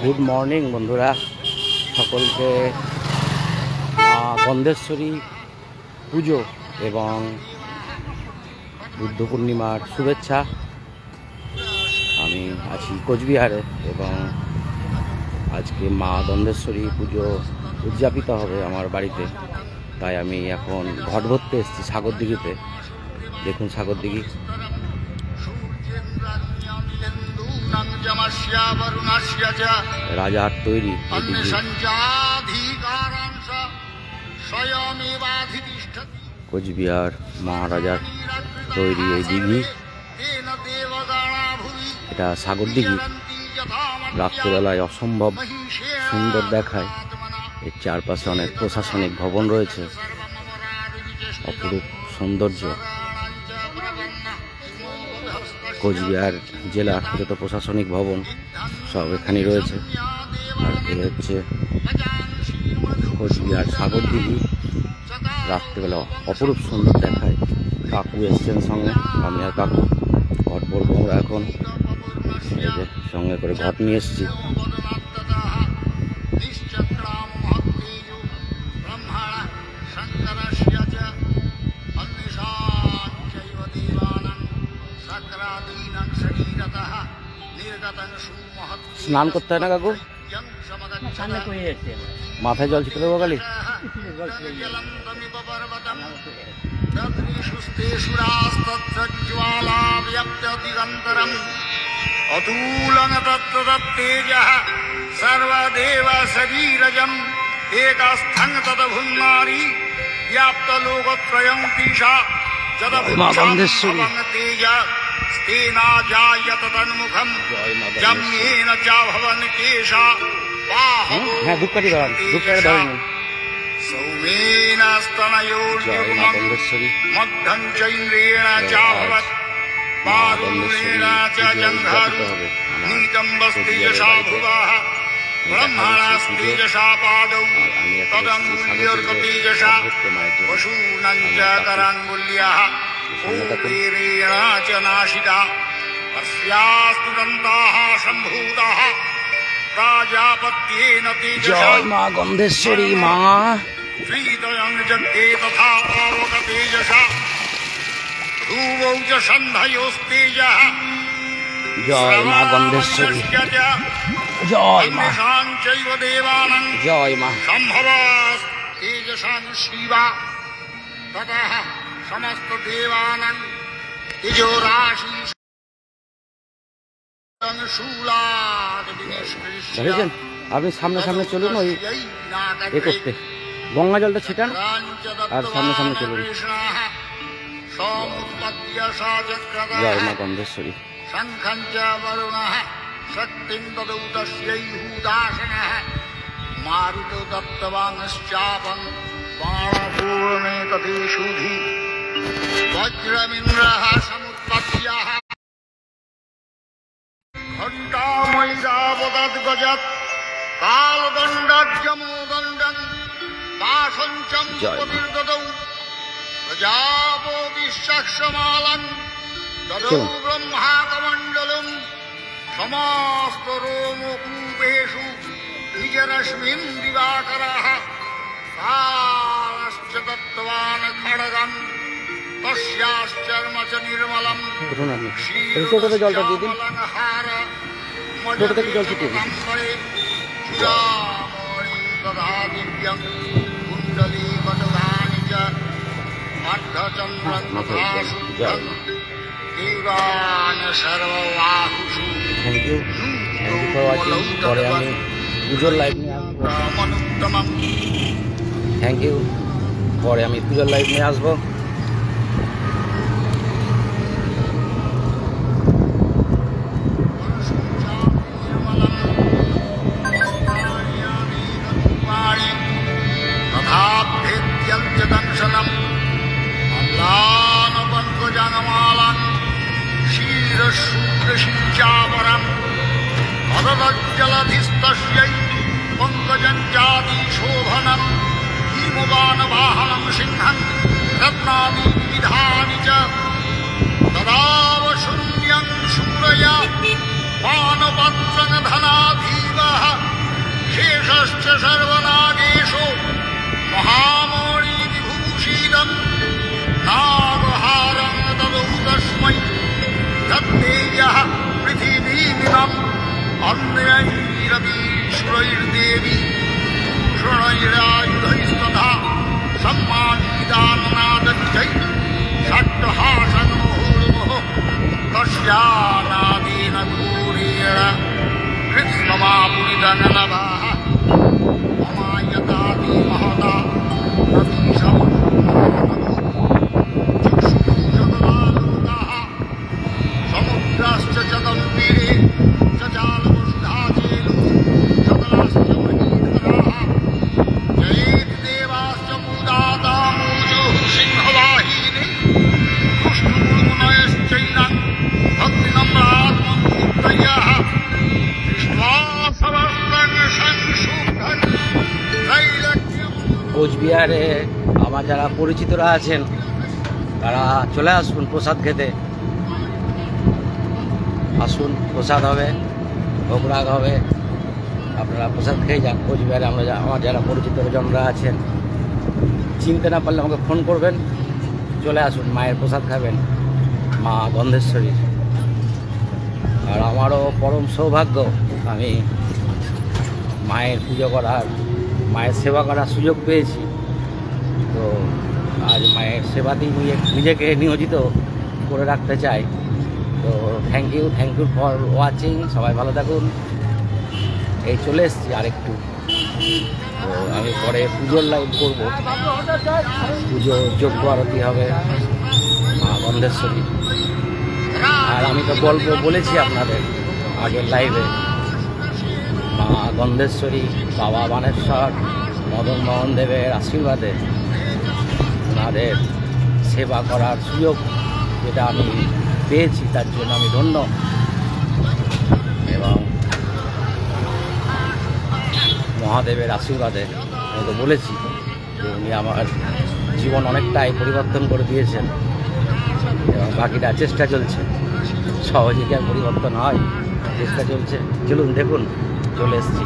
Good morning বন্ধুরা, সকলকে গন্ধেশ্বরী পুজো এবং বুদ্ধ পূর্ণিমার শুভেচ্ছা। আমি আছি কোচবিহারে এবং আজকে মা গন্ধেশ্বরী পুজো উদযাপিত হবে আমার বাড়িতে। তাই আমি এখন ঘট ভরতে এসেছি সাগরদিঘিতে। দেখুন সাগরদিঘি রাজার তৈরি কোচবিহার মহারাজার তৈরি এই দিঘি। এটা সাগরদিঘি রাত্রিবেলায় অসম্ভব সুন্দর দেখায়। এর চারপাশে অনেক প্রশাসনিক ভবন রয়েছে, অপরূপ সৌন্দর্য। কোচবিহার জেলার যত প্রশাসনিক ভবন সব এখানেই রয়েছে। আর এ হচ্ছে কোচবিহার সাগরদিঘি। রাত্রিবেলা অপরূপ সুন্দর দেখায়। কাকু এসছেন সঙ্গে, আমি আর কাকু ঘট পড়বো আমরা এখন। এই যে সঙ্গে করে ঘট নিয়ে এসছি। স্নান করতে হয় না কাকু? মাথায় জল ছিটে দেবো খালি। অতুলং তত্তেজঃ সর্বদেব শরীরজম একস্থং তদভুন্মারি ব্যাপ্ত লোকত্রয়ং পীশা যদভুন্মাং তেজ স্তেনা জায়ত তন্মুখম যম্যেন চ ভবন কেশা হ্যাঁ ধূপকাঠি ধরেন, ধূপকাঠি ধরেন। সৌমেন স্তনয়োর্যুগ্মং মধ্যং চৈন্দ্রেণ চ ভবৎ পারুণেন চ জঙ্ঘারু নীতম্বস্তেজসা ভুবঃ ব্রহ্মণস্তেজসা পাদৌ তদঙ্গুল্যোর্কতেজসা পশূনাং চ করাঙ্গুল্যः কৌবেরেণ চ নাসিকা তস্যাস্তু দন্তাः সম্ভূতাः प्राजापत्येन तेजसा। जय मां गंधेश्वरी मां। श्रीदयं जग्गे तथा पावक तेजसा ध्रुवौ च सन्धयोस्तेजः। जय मां गंधेश्वरी, जय मां चैव देवानां जय मां सम्भवस् तेजसां शिवा ततः समस्त देवानां तेजोराशि দেখেছেন আপনি সামনে সামনে চলুন, ওই এ করতে গঙ্গা জলটা ছিটান আর সামনে সামনে চলুন। জয় মা গন্ধেশ্বরী। শঙ্খঞ্চ বরুণঃ শক্তিং তদৌতস্যৈহূদাসনঃ মারুতো দত্তবাংশ্চাপং বাণপূর্ণে তদেষুধি বজ্রমিন্দ্রः সমুৎপত্ত্যः ঘণ্টামৈরাবদদ্গজৎ কালদণ্ডাজ্যমোদণ্ডং পাশঞ্চম উপদীর্গদৌ প্রজাপো বিশ্বক্ষমালং তদৌ ব্রহ্মাকমণ্ডলং সমস্ত রোমকূপেষু নিজরশ্মিন দিবাকরः কালশ্চ দত্তবান খড়গং তস্যাশ্চর্ম চ নির্মলম টোটোতে জলটা দিয়ে দিন, টোটোতে জল ছিটিয়ে দিন। Thank you for watching. পরে আমি পুজোর লাইভ নিয়ে আসবো। Thank you. পরে আমি পুজোর লাইভ নিয়ে আসবো। দংশনম অম্লানপঙ্কজনমালাং শিরশূদ্রশিঞ্চাবরম মদজ্জলধিস্তস্যৈ পঙ্কজঞ্চাদিশোভনম হিমবানবাহনম সিংহং রত্নাদিবিধানি চ তদাবশূন্যং শূরয়া পানপত্রং ধনাধি सर्वनागेषु महामौळि विभूषितं नागहारं ददौ तस्मै तत्तेजः पृथिवीमिमम् अन्यैरपीश्वरैर्देवी शृणैरायुधैस्तथा सम्मानिदाननादच्चै षट्हासनमुहुर्मुहुः तस्यानादेन घोरेण कृत्स्नमापुरिदनलभाः अमायताति महता प्रतीशम् चक्षुषकलालोकाः समुद्राश्च च गम्भीरे चचालवसुधाचेलु सकलाश्च महीधराः जयेत् देवाश्च मुदातामूजुः सिंहवाहिनी कृष्णमुनयश्चैनं भक्तिनम्रात्ममूर्तयः दृष्ट्वा समस्तं संशुद्धं त्रैलोक्यं কোচবিহারে আমার যারা পরিচিতরা আছেন তারা চলে আসুন প্রসাদ খেতে। আসুন, প্রসাদ হবে, ভোগরাগ হবে, আপনারা প্রসাদ খেয়ে যান। কোচবিহারে আমার যারা পরিচিত জনরা আছেন, চিনতে না পারলে আমাকে ফোন করবেন, চলে আসুন, মায়ের প্রসাদ খাবেন, মা গন্ধেশ্বরীর। আর আমারও পরম সৌভাগ্য, আমি মায়ের পুজো করার, মায়ের সেবা করার সুযোগ পেয়েছি। তো আজ মায়ের সেবাতেই নিজেকে নিয়োজিত করে রাখতে চাই। তো থ্যাংক ইউ ফর ওয়াচিং। সবাই ভালো থাকুন। এই চলে এসেছি আরেকটু। তো আমি পরে পুজোর লাইভ করব, পুজো যজ্ঞ আরতি হবে মা গন্ধেশ্বরী। আর আমি তো গল্প বলেছি আপনাদের আগের লাইভে, মা গন্ধেশ্বরী, বাবা বানেশ্বর, মদন মোহন দেবের আশীর্বাদে ওনাদের সেবা করার সুযোগ যেটা আমি পেয়েছি, তার জন্য আমি ধন্য। এবং মহাদেবের আশীর্বাদে আমি তো বলেছি যে উনি আমার জীবন অনেকটাই পরিবর্তন করে দিয়েছেন, এবং বাকিটা চেষ্টা চলছে। সহজে কি আর পরিবর্তন হয়? চেষ্টা চলছে। চলুন দেখুন, চলে এসছি।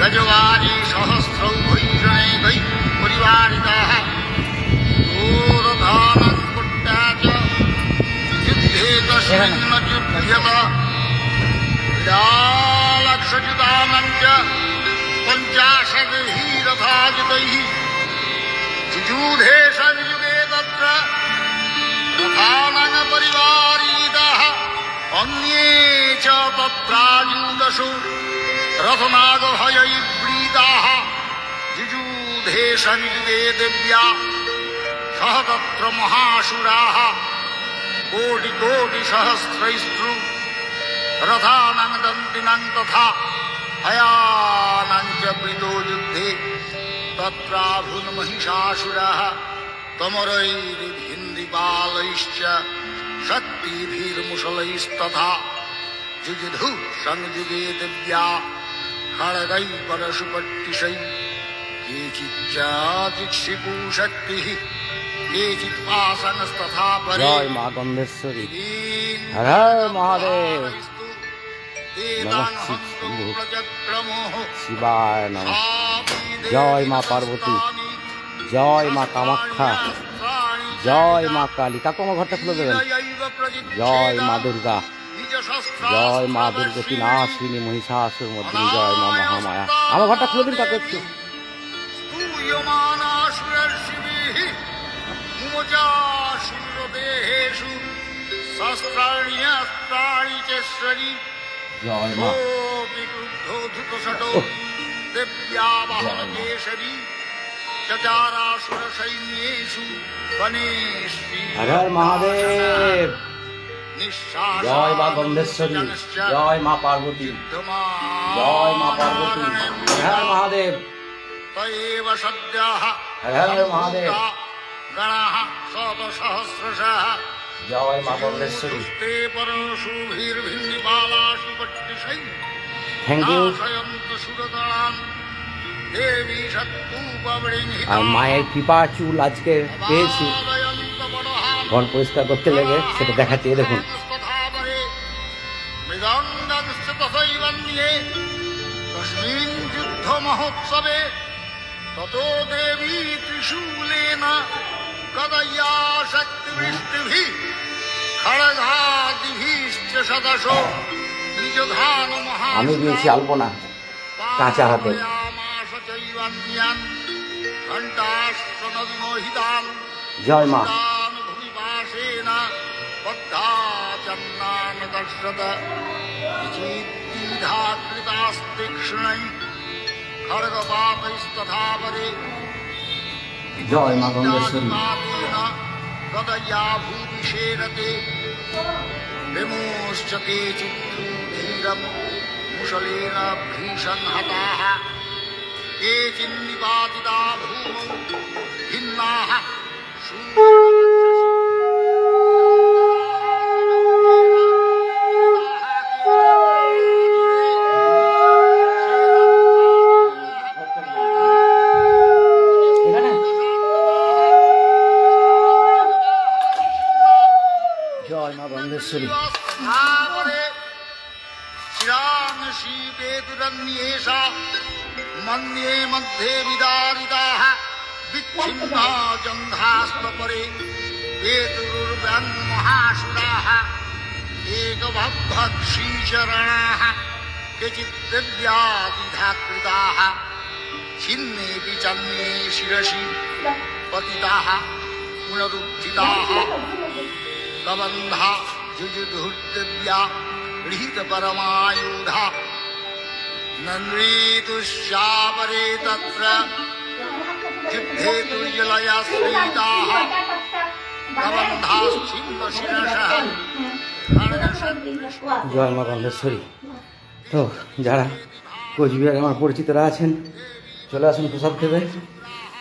गजवारी सहस्रौ भैषणैकै परिवारिताः दूरधानन्कुट्टा च युद्धे तस्मिन् न युध्यत विडालक्षजितानं च पञ्चाशद्भिरथाजितैः जिजूधे संयुगे तत्र रथानां परिवारिताः अन्ये च तत्रायुदशु रथनागभयैर्व्रीताः जिजूधे संयुगे दिव्या सह तत्र महासुराः कोटिकोटिसहस्रैस्तु रथानां दन्तिनां तथा हयानां च वृतो युद्धे तत्राभुन्महिषासुराः तमरैर्भिन्दिपालैश्च शक्तिभिर्मुसलैस्तथा जुजुधु संयुगे दिव्या खड्गै परशुपट्टिशै केचिच्चातिक्षिपु शक्तिः केचित् पाशनस्तथा परे। जय मां गंधेश्वरी। हर हर महादेव। नमः शिवाय नमः। जय मां पार्वती, जय मां कामाख्या, जय मां काली। काकू আমার ঘরটা খুলে দেবেন। জয় মা দুর্গা, জয় মা দুর্গতি নাশিনী মহিষাসুর মর্দিনী, জয় মা মহামায়া। আমার ঘরটা খুলে দিন কাকু একটু। জয় মা हर हर महादेव। जय मां गंधेश्वरी, जय मां पार्वती, जय मां पार्वती। हर हर महादेव, हर हर महादेव। जय मां गंधेश्वरी। Thank you. আর মায়ের কৃপা চুল আজকে পেয়েছি, ঘর পরিষ্কার করতে লেগে সেটা দেখাচ্ছি। দেখুন च तथैवन्ये तस्मिन् युद्धमहोत्सवे ततो देवी त्रिशूलेन कदया शक्तिवृष्टिभिः खड्गादिभिश्च सदशो আমি দিয়েছি আলপনা কাঁচা হাতে। জয় মা। জয় মা গঙ্গেশ্বরী। विमोश्च केचित् धीरम् मुशलेन भीषन् हताः केचिन्निपातिता भूमौ भिन्नाः জয় মা গঙ্গেশ্বরী। मन्ये मध्ये विदारिताः विच्छिन्ना जन्धास्तपरे वेतुर्व्यन्महासुराः एकभक्षीचरणाः केचित् दिव्यादिधाकृताः छिन्नेऽपि चन्ये शिरसि पतिताः पुनरुत्थिताः कबन्धा जुजुधुर्दिव्या गृहीतपरमायुधा नन्रीतुश्चापरे तत्र युद्धेतुर्जलयाश्रिताः कबन्धाश्चिन्नशिरसः জয় মা গঙ্গেশ্বরী। তো যারা কোচবিহারে আমার পরিচিতরা আছেন চলে আসুন প্রসাদ দেবে,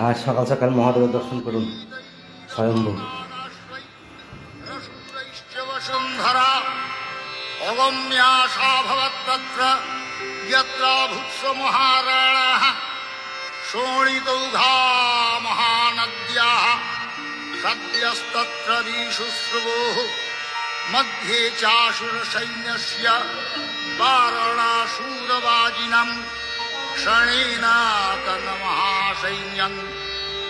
আর সকাল সকাল মহাদেবের দর্শন করুন স্বয়ম্ভু। वसुन्धरा अगम्याशा भवत्तत्र यत्र भुत्स महाराणाः शोणितौघा महानद्याः सद्यस्तत्र विशुश्रुवोः मध्ये चाशुरसैन्यस्य वारणाशूरवाजिनं क्षणेन तन्महासैन्यं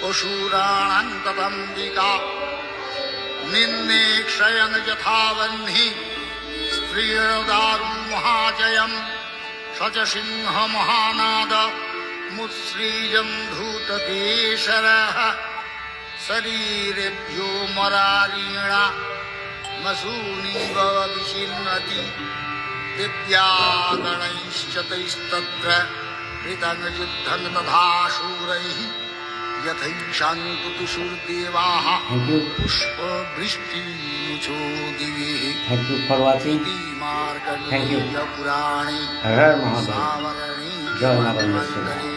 पशूराणां तदम्बिका निन्ने क्षयं यथा वह्नि स्त्रियदारुं महाजयं स च सिंह महानाद मुत्सृजं धूतकेशरः शरीरेभ्यो मरारीणा मसूनीव विचिन्वति दिव्यागणैश्च तैस्तत्र कृतं युद्धं तथा शूरैः यथैषां तुतुषुर्देवाः पुष्पवृष्टिमुचो दिवे Thank you for watching. Thank you. पुराणे हर हर महादेव। सावरणे जय माता दी।